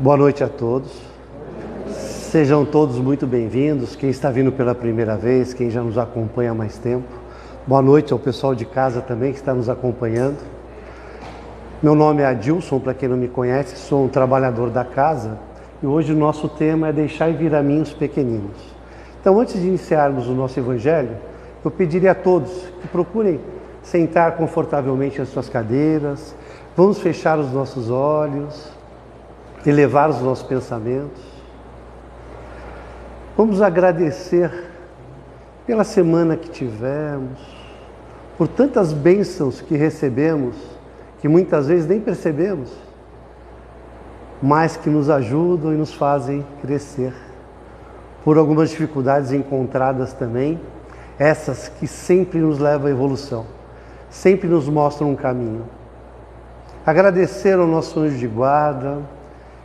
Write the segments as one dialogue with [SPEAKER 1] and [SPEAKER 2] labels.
[SPEAKER 1] Boa noite a todos. Sejam todos muito bem-vindos. Quem está vindo pela primeira vez, quem já nos acompanha há mais tempo. Boa noite ao pessoal de casa também que está nos acompanhando. Meu nome é Adilson, para quem não me conhece, sou um trabalhador da casa e hoje o nosso tema é deixar vir a mim os pequeninos. Então, antes de iniciarmos o nosso evangelho, eu pediria a todos que procurem sentar confortavelmente nas suas cadeiras, vamos fechar os nossos olhos, elevar os nossos pensamentos. Vamos agradecer pela semana que tivemos, por tantas bênçãos que recebemos, que muitas vezes nem percebemos, mas que nos ajudam e nos fazem crescer. Por algumas dificuldades encontradas também, essas que sempre nos levam à evolução, sempre nos mostram um caminho. Agradecer ao nosso anjo de guarda,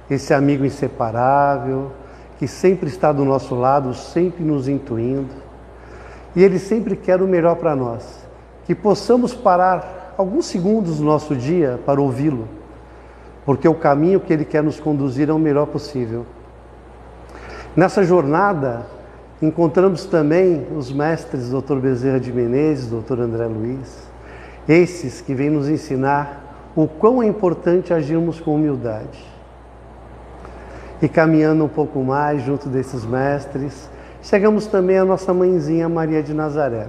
[SPEAKER 1] esse amigo inseparável, que sempre está do nosso lado, sempre nos intuindo. E ele sempre quer o melhor para nós. Que possamos parar alguns segundos do nosso dia para ouvi-lo, porque o caminho que ele quer nos conduzir é o melhor possível. Nessa jornada, encontramos também os mestres Dr. Bezerra de Menezes, Dr. André Luiz, esses que vêm nos ensinar o quão é importante agirmos com humildade. E caminhando um pouco mais junto desses mestres, chegamos também à nossa mãezinha Maria de Nazaré.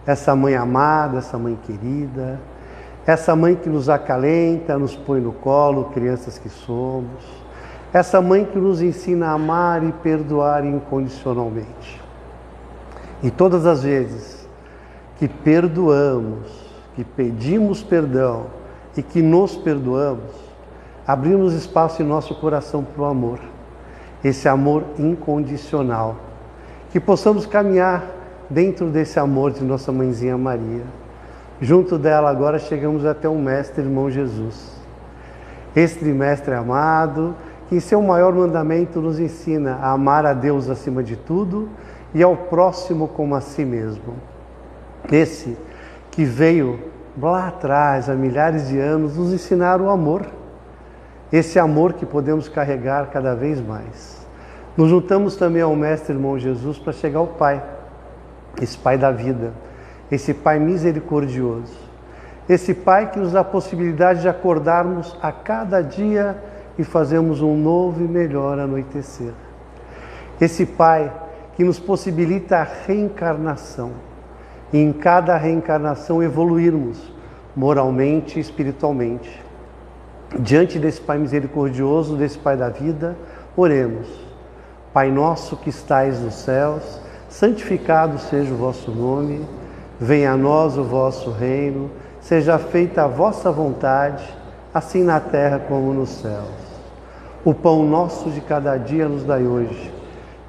[SPEAKER 1] Essa mãe amada, essa mãe querida, essa mãe que nos acalenta, nos põe no colo, crianças que somos. Essa mãe que nos ensina a amar e perdoar incondicionalmente. E todas as vezes que perdoamos, que pedimos perdão e que nos perdoamos, abrimos espaço em nosso coração para o amor, esse amor incondicional, que possamos caminhar dentro desse amor de nossa mãezinha Maria. Junto dela agora chegamos até o Mestre Irmão Jesus, este Mestre amado, que em seu maior mandamento nos ensina a amar a Deus acima de tudo e ao próximo como a si mesmo. Esse que veio lá atrás, há milhares de anos, nos ensinar o amor. Esse amor que podemos carregar cada vez mais. Nos juntamos também ao Mestre Irmão Jesus para chegar ao Pai, esse Pai da vida, esse Pai misericordioso, esse Pai que nos dá a possibilidade de acordarmos a cada dia e fazermos um novo e melhor anoitecer. Esse Pai que nos possibilita a reencarnação, e em cada reencarnação evoluirmos moralmente e espiritualmente. Diante desse Pai misericordioso, desse Pai da vida, oremos. Pai nosso que estais nos céus, santificado seja o vosso nome, venha a nós o vosso reino, seja feita a vossa vontade, assim na terra como nos céus. O pão nosso de cada dia nos dai hoje.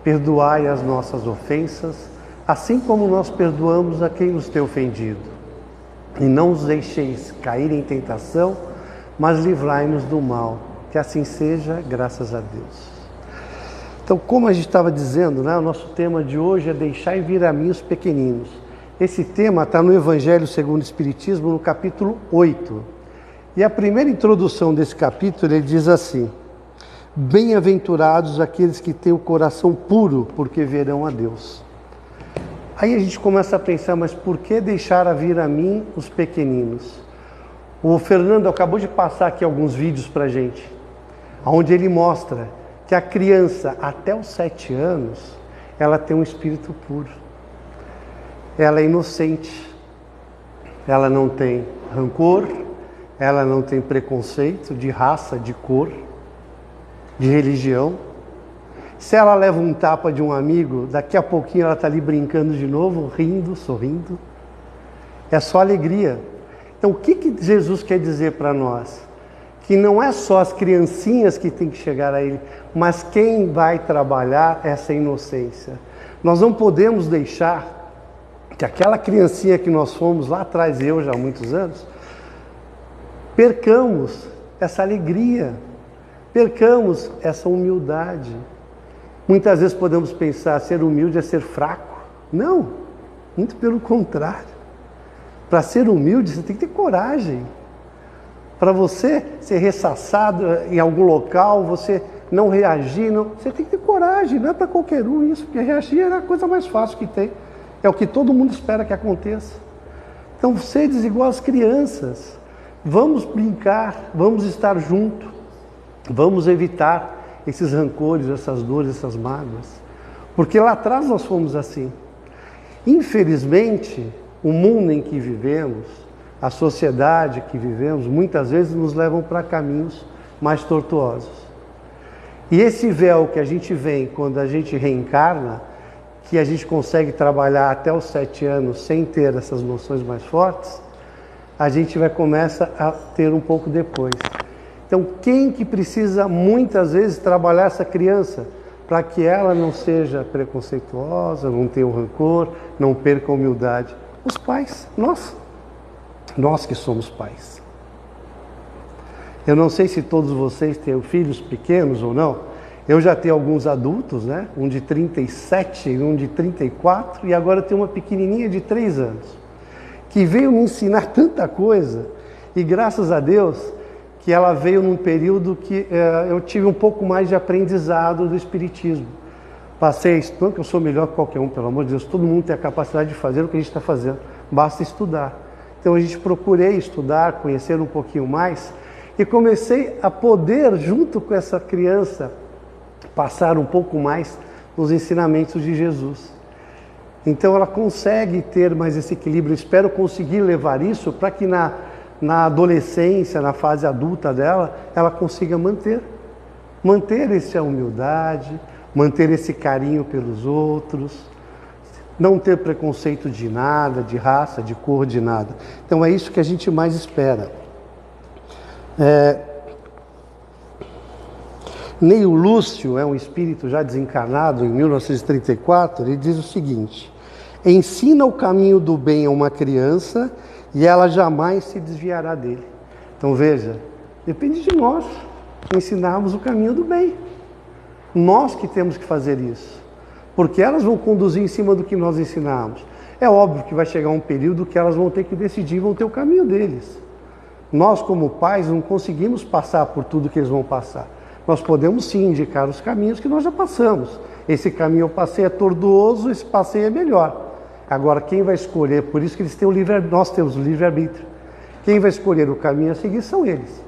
[SPEAKER 1] Perdoai as nossas ofensas, assim como nós perdoamos a quem nos tem ofendido. E não os deixeis cair em tentação, mas livrai-nos do mal, que assim seja, graças a Deus. Então, como a gente estava dizendo, o nosso tema de hoje é deixar vir a mim os pequeninos. Esse tema está no Evangelho segundo o Espiritismo, no capítulo 8. E a primeira introdução desse capítulo, ele diz assim: bem-aventurados aqueles que têm o coração puro, porque verão a Deus. Aí a gente começa a pensar, mas por que deixar vir a mim os pequeninos? O Fernando acabou de passar aqui alguns vídeos para a gente, onde ele mostra que a criança até os 7 anos, ela tem um espírito puro. Ela é inocente, ela não tem rancor, ela não tem preconceito de raça, de cor, de religião. Se ela leva um tapa de um amigo, daqui a pouquinho ela está ali brincando de novo, rindo, sorrindo. É só alegria. Então, o que Jesus quer dizer para nós? Que não é só as criancinhas que têm que chegar a Ele, mas quem vai trabalhar essa inocência. Nós não podemos deixar que aquela criancinha que nós fomos lá atrás, eu já há muitos anos, percamos essa alegria, percamos essa humildade. Muitas vezes podemos pensar, ser humilde é ser fraco. Não, muito pelo contrário. Para ser humilde, você tem que ter coragem. Para você ser ressaçado em algum local, você não reagir, você tem que ter coragem, não é para qualquer um isso, porque reagir é a coisa mais fácil que tem. É o que todo mundo espera que aconteça. Então, seres igual às crianças. Vamos brincar, vamos estar junto, vamos evitar esses rancores, essas dores, essas mágoas. Porque lá atrás nós fomos assim. Infelizmente, o mundo em que vivemos, a sociedade que vivemos, muitas vezes nos levam para caminhos mais tortuosos. E esse véu que a gente vem quando a gente reencarna, que a gente consegue trabalhar até os 7 anos sem ter essas noções mais fortes, a gente começa a ter um pouco depois. Então, quem que precisa muitas vezes trabalhar essa criança para que ela não seja preconceituosa, não tenha o rancor, não perca a humildade? Os pais, nós que somos pais. Eu não sei se todos vocês têm filhos pequenos ou não. Eu já tenho alguns adultos, né? Um de 37, um de 34 e agora tenho uma pequenininha de 3 anos. Que veio me ensinar tanta coisa e graças a Deus que ela veio num período que eu tive um pouco mais de aprendizado do Espiritismo. Passei, não que eu sou melhor que qualquer um, pelo amor de Deus, todo mundo tem a capacidade de fazer o que a gente está fazendo, basta estudar. Então a gente procurei estudar, conhecer um pouquinho mais e comecei a poder, junto com essa criança, passar um pouco mais nos ensinamentos de Jesus. Então ela consegue ter mais esse equilíbrio. Eu espero conseguir levar isso para que na adolescência, na fase adulta dela, ela consiga manter essa humildade, manter esse carinho pelos outros, não ter preconceito de nada, de raça, de cor, de nada. Então é isso que a gente mais espera. Neil Lúcio é um espírito já desencarnado em 1934, ele diz o seguinte: ensina o caminho do bem a uma criança e ela jamais se desviará dele. Então veja, depende de nós ensinarmos o caminho do bem. Nós que temos que fazer isso, porque elas vão conduzir em cima do que nós ensinamos. É óbvio que vai chegar um período que elas vão ter que decidir, vão ter o caminho deles. Nós como pais não conseguimos passar por tudo que eles vão passar. Nós podemos sim indicar os caminhos que nós já passamos. Esse caminho eu passei é tortuoso, esse passei é melhor. Agora, quem vai escolher, por isso que eles têm nós temos o livre-arbítrio. Quem vai escolher o caminho a seguir são eles.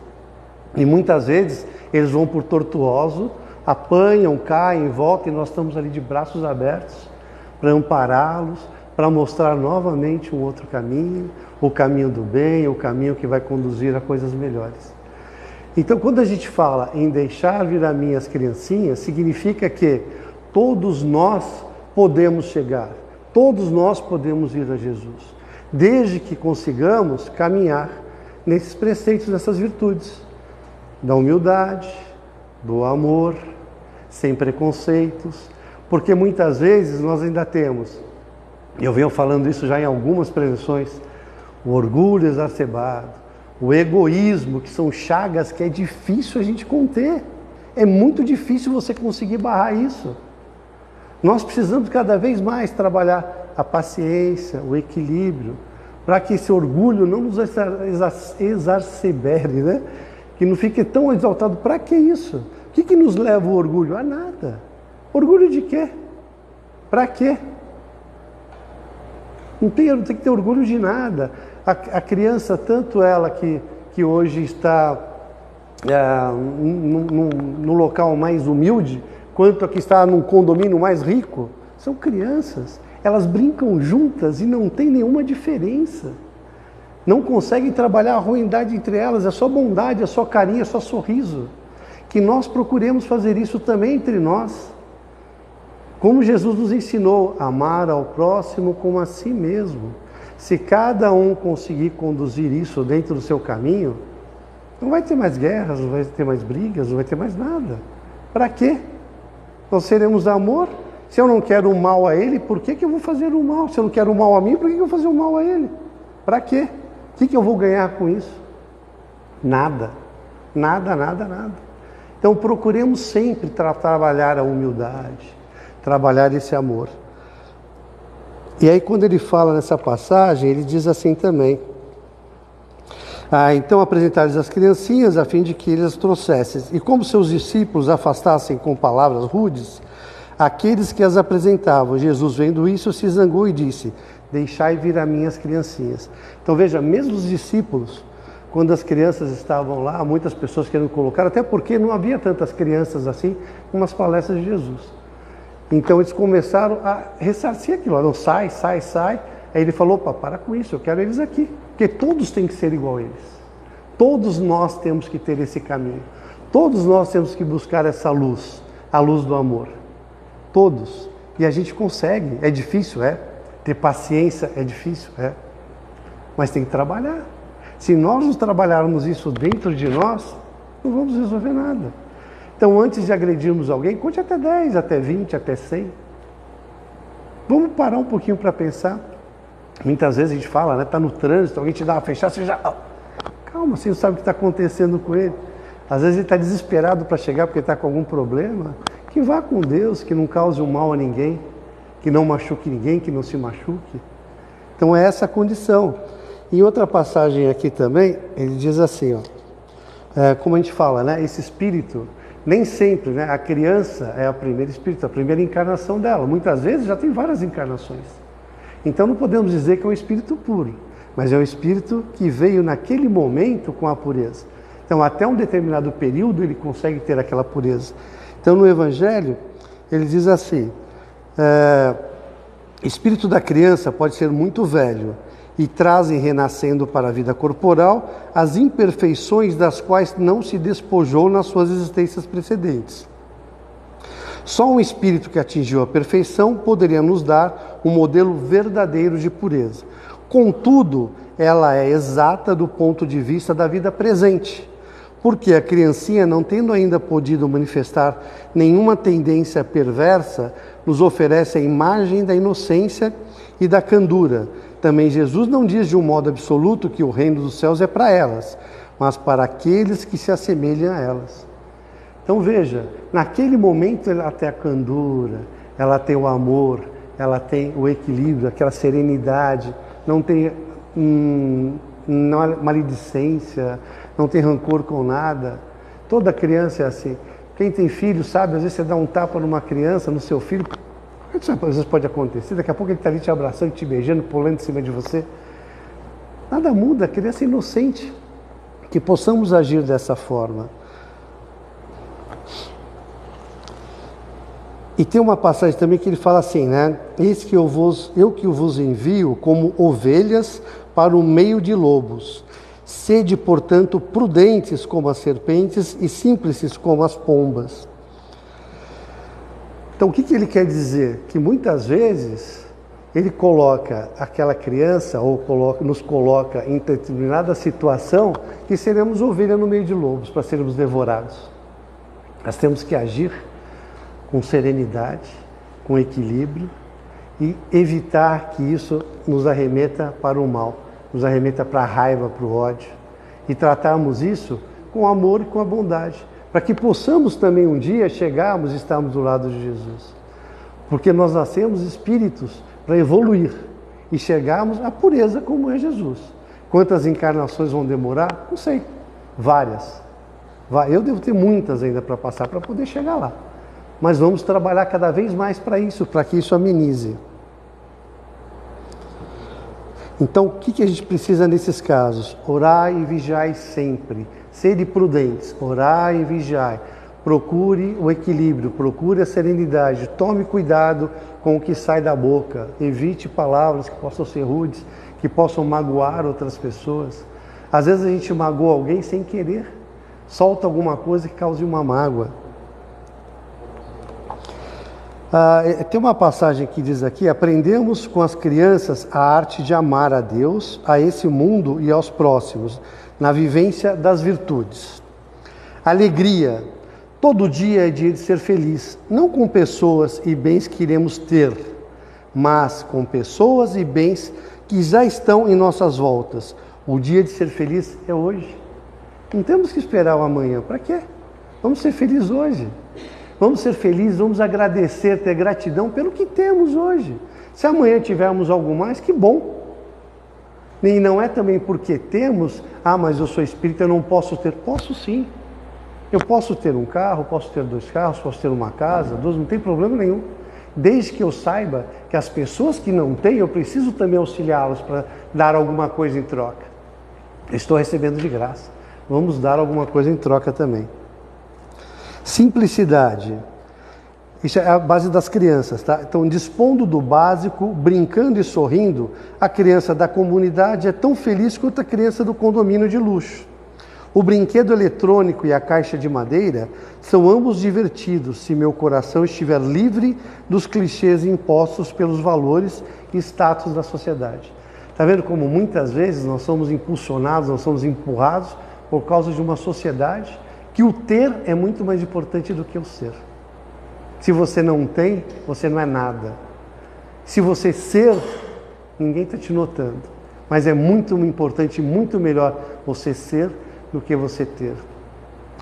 [SPEAKER 1] E muitas vezes eles vão por tortuoso, apanham, caem, voltam, e nós estamos ali de braços abertos para ampará-los, para mostrar novamente um outro caminho, o caminho do bem, o caminho que vai conduzir a coisas melhores. Então, quando a gente fala em deixar vir a mim as criancinhas, significa que todos nós podemos chegar, todos nós podemos ir a Jesus, desde que consigamos caminhar nesses preceitos, nessas virtudes, da humildade, do amor, sem preconceitos, porque muitas vezes nós ainda temos, eu venho falando isso já em algumas preleções, o orgulho exacerbado, o egoísmo, que são chagas que é difícil a gente conter. É muito difícil você conseguir barrar isso. Nós precisamos cada vez mais trabalhar a paciência, o equilíbrio, para que esse orgulho não nos exacerbere, né? Que não fique tão exaltado. Para que isso? O que nos leva o orgulho? A nada. Orgulho de quê? Para quê? Não tem que ter orgulho de nada. A criança, tanto ela que hoje está no local mais humilde, quanto a que está num condomínio mais rico, são crianças. Elas brincam juntas e não tem nenhuma diferença. Não conseguem trabalhar a ruindade entre elas, é só bondade, é só carinho, é só sorriso. Que nós procuremos fazer isso também entre nós. Como Jesus nos ensinou, amar ao próximo como a si mesmo. Se cada um conseguir conduzir isso dentro do seu caminho, não vai ter mais guerras, não vai ter mais brigas, não vai ter mais nada. Para quê? Nós seremos amor. Se eu não quero o mal a ele, por que eu vou fazer o mal? Se eu não quero o mal a mim, por que eu vou fazer o mal a ele? Para quê? O que eu vou ganhar com isso? Nada. Nada, nada, nada. Então procuremos sempre trabalhar a humildade, trabalhar esse amor. E aí quando ele fala nessa passagem, ele diz assim também: Então apresentaram-lhes as criancinhas a fim de que eles as trouxessem. E como seus discípulos afastassem com palavras rudes aqueles que as apresentavam, Jesus, vendo isso, se zangou e disse: deixai vir a mim as criancinhas. Então veja, mesmo os discípulos, quando as crianças estavam lá, muitas pessoas querendo colocar, até porque não havia tantas crianças assim, como as palestras de Jesus. Então eles começaram a ressarcir aquilo, não, sai. Aí ele falou: opa, para com isso, eu quero eles aqui, porque todos têm que ser igual a eles. Todos nós temos que ter esse caminho. Todos nós temos que buscar essa luz, a luz do amor. Todos. E a gente consegue. É difícil, é. Ter paciência é difícil, é. Mas tem que trabalhar. Se nós não trabalharmos isso dentro de nós, não vamos resolver nada. Então, antes de agredirmos alguém, conte até 10, até 20, até 100. Vamos parar um pouquinho para pensar. Muitas vezes a gente fala, né? Está no trânsito, alguém te dá uma fechada, você já... Calma, você não sabe o que está acontecendo com ele. Às vezes ele está desesperado para chegar porque está com algum problema. Que vá com Deus, que não cause um mal a ninguém, que não machuque ninguém, que não se machuque. Então é essa a condição. Em outra passagem aqui também, ele diz assim, como a gente fala, né? Esse espírito, nem sempre, né? A criança é o primeiro espírito, a primeira encarnação dela. Muitas vezes já tem várias encarnações. Então não podemos dizer que é um espírito puro, mas é um espírito que veio naquele momento com a pureza. Então até um determinado período ele consegue ter aquela pureza. Então no Evangelho ele diz assim, espírito da criança pode ser muito velho e trazem renascendo para a vida corporal as imperfeições das quais não se despojou nas suas existências precedentes. Só um espírito que atingiu a perfeição poderia nos dar um modelo verdadeiro de pureza. Contudo, ela é exata do ponto de vista da vida presente, porque a criancinha, não tendo ainda podido manifestar nenhuma tendência perversa, nos oferece a imagem da inocência e da candura. Também Jesus não diz de um modo absoluto que o reino dos céus é para elas, mas para aqueles que se assemelham a elas. Então veja, naquele momento ela tem a candura, ela tem o amor, ela tem o equilíbrio, aquela serenidade, não tem maledicência, não tem rancor com nada. Toda criança é assim. Quem tem filho sabe, às vezes você dá um tapa numa criança, no seu filho, isso às vezes pode acontecer, daqui a pouco ele está ali te abraçando, te beijando, pulando em cima de você. Nada muda, a criança é inocente. Que possamos agir dessa forma. E tem uma passagem também que ele fala assim, né? Eis que eu que vos envio como ovelhas para o meio de lobos. Sede, portanto, prudentes como as serpentes e simples como as pombas. Então, o que ele quer dizer? Que muitas vezes ele coloca aquela criança ou nos coloca em determinada situação que seremos ovelha no meio de lobos para sermos devorados. Nós temos que agir com serenidade, com equilíbrio e evitar que isso nos arremeta para o mal, nos arremeta para a raiva, para o ódio, e tratarmos isso com amor e com a bondade, para que possamos também um dia chegarmos e estarmos do lado de Jesus. Porque nós nascemos espíritos para evoluir e chegarmos à pureza como é Jesus. Quantas encarnações vão demorar? Não sei, várias. Eu devo ter muitas ainda para passar para poder chegar lá. Mas vamos trabalhar cada vez mais para isso, para que isso amenize. Então, o que a gente precisa nesses casos? Orai e vigiai sempre. Sede prudentes, orai e vigiai. Procure o equilíbrio, procure a serenidade. Tome cuidado com o que sai da boca. Evite palavras que possam ser rudes, que possam magoar outras pessoas. Às vezes a gente magoa alguém sem querer. Solta alguma coisa que cause uma mágoa. Tem uma passagem que diz aqui: aprendemos com as crianças a arte de amar a Deus, a esse mundo e aos próximos, na vivência das virtudes. Alegria. Todo dia é dia de ser feliz, não com pessoas e bens que iremos ter, mas com pessoas e bens que já estão em nossas voltas. O dia de ser feliz é hoje. Não temos que esperar o amanhã. Para quê? Vamos ser felizes hoje. Vamos ser felizes, vamos agradecer, ter gratidão pelo que temos hoje. Se amanhã tivermos algo mais, que bom. E não é também porque temos, mas eu sou espírita, eu não posso ter. Posso sim. Eu posso ter um carro, posso ter 2 carros, posso ter uma casa, 2, não tem problema nenhum. Desde que eu saiba que as pessoas que não têm, eu preciso também auxiliá-las para dar alguma coisa em troca. Estou recebendo de graça. Vamos dar alguma coisa em troca também. Simplicidade. Isso é a base das crianças, tá? Então, dispondo do básico, brincando e sorrindo, a criança da comunidade é tão feliz quanto a criança do condomínio de luxo. O brinquedo eletrônico e a caixa de madeira são ambos divertidos se meu coração estiver livre dos clichês impostos pelos valores e status da sociedade. Está vendo como muitas vezes nós somos impulsionados, nós somos empurrados por causa de uma sociedade que o ter é muito mais importante do que o ser. Se você não tem, você não é nada. Se você ser, ninguém está te notando. Mas é muito importante, muito melhor você ser do que você ter.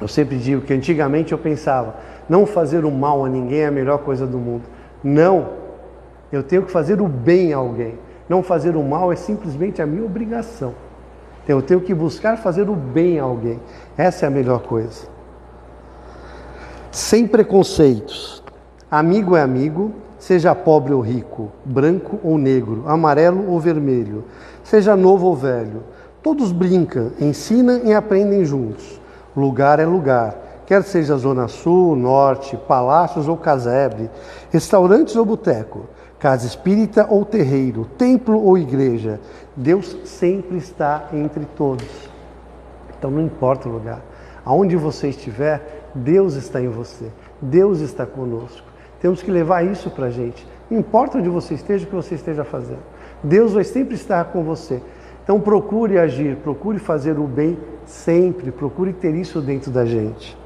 [SPEAKER 1] Eu sempre digo que antigamente eu pensava, não fazer o mal a ninguém é a melhor coisa do mundo. Não, eu tenho que fazer o bem a alguém. Não fazer o mal é simplesmente a minha obrigação. Eu tenho que buscar fazer o bem a alguém. Essa é a melhor coisa. Sem preconceitos. Amigo é amigo, seja pobre ou rico, branco ou negro, amarelo ou vermelho, seja novo ou velho. Todos brincam, ensinam e aprendem juntos. Lugar é lugar, quer seja Zona Sul, Norte, palácios ou casebre, restaurantes ou boteco, casa espírita ou terreiro, templo ou igreja. Deus sempre está entre todos. Então não importa o lugar. Aonde você estiver, Deus está em você. Deus está conosco. Temos que levar isso para a gente. Não importa onde você esteja, o que você esteja fazendo. Deus vai sempre estar com você. Então procure agir, procure fazer o bem sempre. Procure ter isso dentro da gente.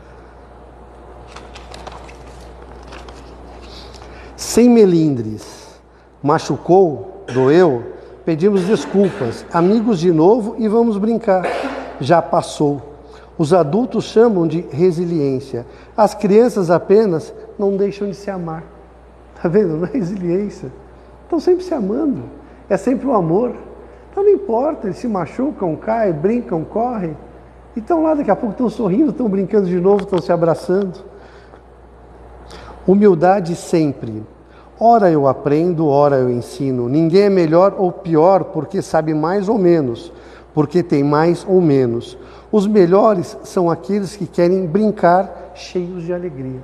[SPEAKER 1] Sem melindres. Machucou? Doeu? Pedimos desculpas. Amigos de novo e vamos brincar. Já passou. Os adultos chamam de resiliência. As crianças apenas não deixam de se amar. Está vendo? Não é resiliência. Estão sempre se amando. É sempre o amor. Então não importa, eles se machucam, caem, brincam, correm. E estão lá, daqui a pouco estão sorrindo, estão brincando de novo, estão se abraçando. Humildade sempre. Ora eu aprendo, ora eu ensino. Ninguém é melhor ou pior porque sabe mais ou menos, porque tem mais ou menos. Os melhores são aqueles que querem brincar cheios de alegria.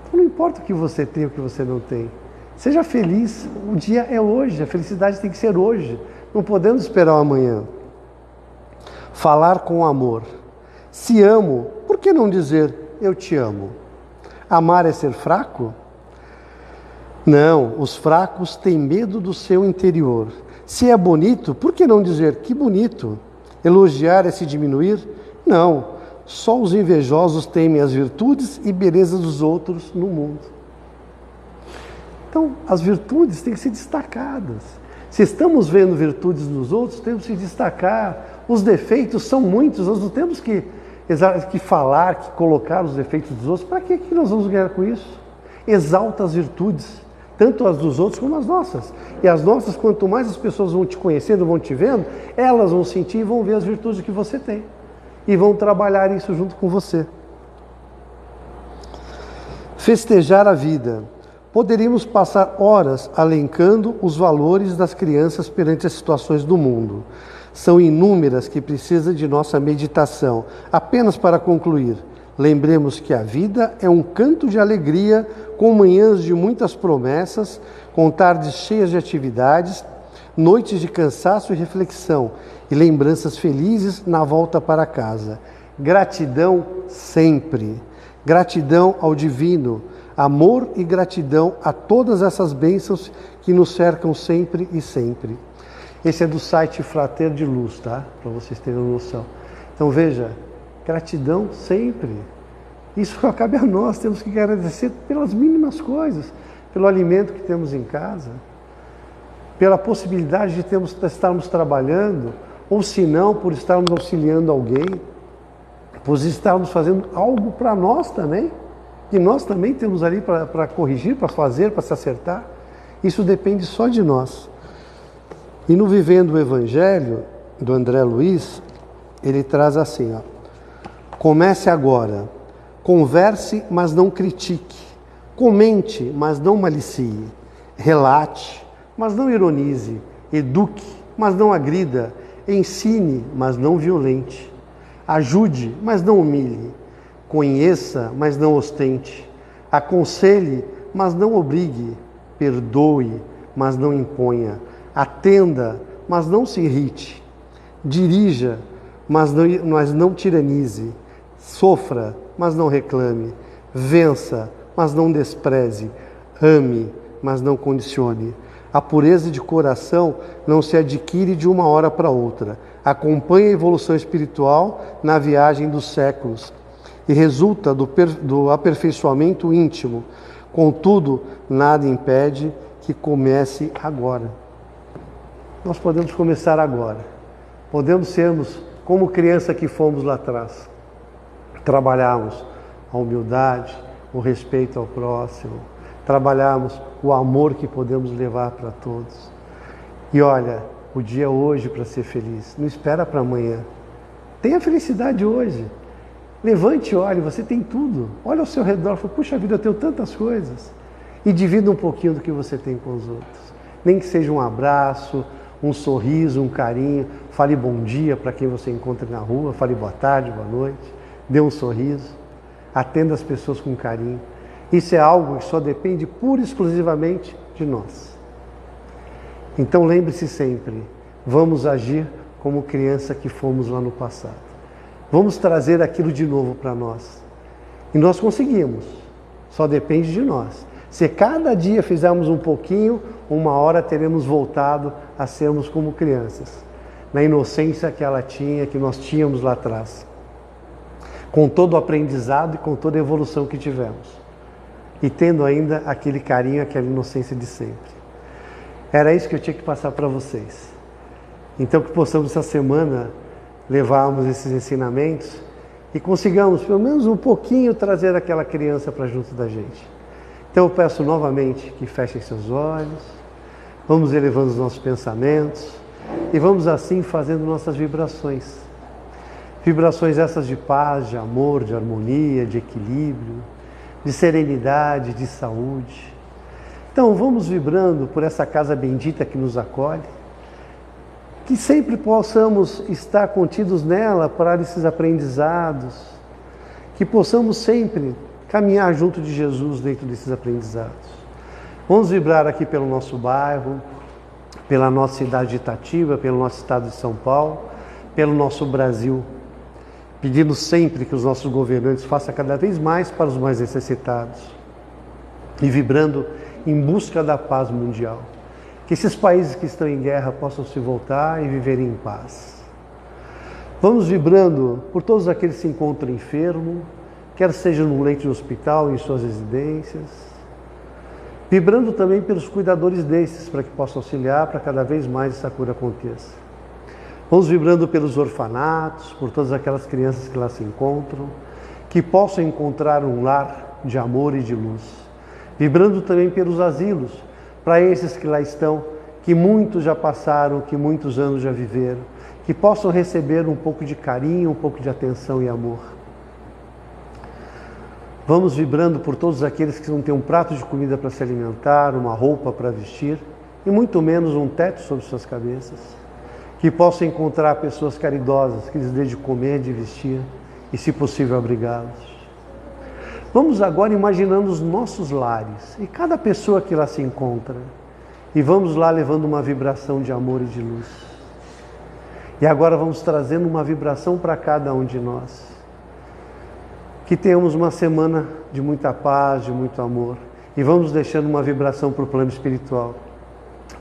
[SPEAKER 1] Então não importa o que você tem ou o que você não tem. Seja feliz, o dia é hoje, a felicidade tem que ser hoje. Não podemos esperar o amanhã. Falar com amor. Se amo, por que não dizer eu te amo? Amar é ser fraco? Não, os fracos têm medo do seu interior. Se é bonito, por que não dizer que bonito? Elogiar é se diminuir? Não, só os invejosos temem as virtudes e belezas dos outros no mundo. Então, as virtudes têm que ser destacadas. Se estamos vendo virtudes nos outros, temos que destacar. Os defeitos são muitos, nós não temos que falar, que colocar os defeitos dos outros. Para que nós vamos ganhar com isso? Exalta as virtudes, tanto as dos outros como as nossas. E as nossas, quanto mais as pessoas vão te conhecendo, vão te vendo, elas vão sentir e vão ver as virtudes que você tem. E vão trabalhar isso junto com você. Festejar a vida. Poderíamos passar horas alencando os valores das crianças perante as situações do mundo. São inúmeras que precisam de nossa meditação. Apenas para concluir, lembremos que a vida é um canto de alegria, com manhãs de muitas promessas, com tardes cheias de atividades, noites de cansaço e reflexão, e lembranças felizes na volta para casa. Gratidão sempre. Gratidão ao Divino. Amor e gratidão a todas essas bênçãos que nos cercam sempre e sempre. Esse é do site Frater de Luz, tá? Para vocês terem noção. Então veja, gratidão sempre. Isso cabe a nós, temos que agradecer pelas mínimas coisas, pelo alimento que temos em casa, pela possibilidade de estarmos trabalhando, ou se não, por estarmos auxiliando alguém, por estarmos fazendo algo para nós também, que nós também temos ali para corrigir, para fazer, para se acertar. Isso depende só de nós. E no Vivendo o Evangelho, do André Luiz, ele traz assim, ó: comece agora, converse, mas não critique, comente, mas não malicie, relate, mas não ironize, eduque, mas não agrida, ensine, mas não violente, ajude, mas não humilhe, conheça, mas não ostente, aconselhe, mas não obrigue, perdoe, mas não imponha, atenda, mas não se irrite, dirija, mas não tiranize, sofra, mas não reclame, vença, mas não despreze, ame, mas não condicione. A pureza de coração não se adquire de uma hora para outra. Acompanha a evolução espiritual na viagem dos séculos e resulta do aperfeiçoamento íntimo. Contudo, nada impede que comece agora. Nós podemos começar agora. Podemos sermos como criança que fomos lá atrás. Trabalharmos a humildade, o respeito ao próximo, trabalharmos o amor que podemos levar para todos. E olha, o dia é hoje para ser feliz, não espera para amanhã. Tenha felicidade hoje. Levante e olhe, você tem tudo. Olha ao seu redor, fala, puxa vida, eu tenho tantas coisas. E divida um pouquinho do que você tem com os outros. Nem que seja um abraço, um sorriso, um carinho. Fale bom dia para quem você encontra na rua, fale boa tarde, boa noite. Dê um sorriso. Atenda as pessoas com carinho. Isso é algo que só depende pura e exclusivamente de nós. Então lembre-se sempre, vamos agir como criança que fomos lá no passado. Vamos trazer aquilo de novo para nós. E nós conseguimos, só depende de nós. Se cada dia fizermos um pouquinho, uma hora teremos voltado a sermos como crianças, na inocência que ela tinha, que nós tínhamos lá atrás. Com todo o aprendizado e com toda a evolução que tivemos. E tendo ainda aquele carinho, aquela inocência de sempre. Era isso que eu tinha que passar para vocês. Então que possamos essa semana levarmos esses ensinamentos e consigamos pelo menos um pouquinho trazer aquela criança para junto da gente. Então eu peço novamente que fechem seus olhos, vamos elevando os nossos pensamentos e vamos assim fazendo nossas vibrações. Vibrações essas de paz, de amor, de harmonia, de equilíbrio, de serenidade, de saúde. Então vamos vibrando por essa casa bendita que nos acolhe, que sempre possamos estar contidos nela para esses aprendizados, que possamos sempre caminhar junto de Jesus dentro desses aprendizados. Vamos vibrar aqui pelo nosso bairro, pela nossa cidade de Itatiba, pelo nosso estado de São Paulo, pelo nosso Brasil, pedindo sempre que os nossos governantes façam cada vez mais para os mais necessitados e vibrando em busca da paz mundial. Que esses países que estão em guerra possam se voltar e viverem em paz. Vamos vibrando por todos aqueles que se encontram enfermos, quer seja no leito de hospital, em suas residências. Vibrando também pelos cuidadores desses, para que possam auxiliar para cada vez mais essa cura aconteça. Vamos vibrando pelos orfanatos, por todas aquelas crianças que lá se encontram, que possam encontrar um lar de amor e de luz. Vibrando também pelos asilos, para esses que lá estão, que muitos já passaram, que muitos anos já viveram, que possam receber um pouco de carinho, um pouco de atenção e amor. Vamos vibrando por todos aqueles que não têm um prato de comida para se alimentar, uma roupa para vestir, e muito menos um teto sobre suas cabeças. Que possam encontrar pessoas caridosas, que lhes dê de comer, de vestir, e se possível abrigá-los. Vamos agora imaginando os nossos lares e cada pessoa que lá se encontra. E vamos lá levando uma vibração de amor e de luz. E agora vamos trazendo uma vibração para cada um de nós. Que tenhamos uma semana de muita paz, de muito amor. E vamos deixando uma vibração para o plano espiritual.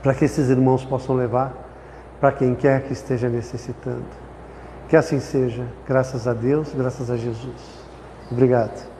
[SPEAKER 1] Para que esses irmãos possam levar para quem quer que esteja necessitando. Que assim seja. Graças a Deus, graças a Jesus. Obrigado.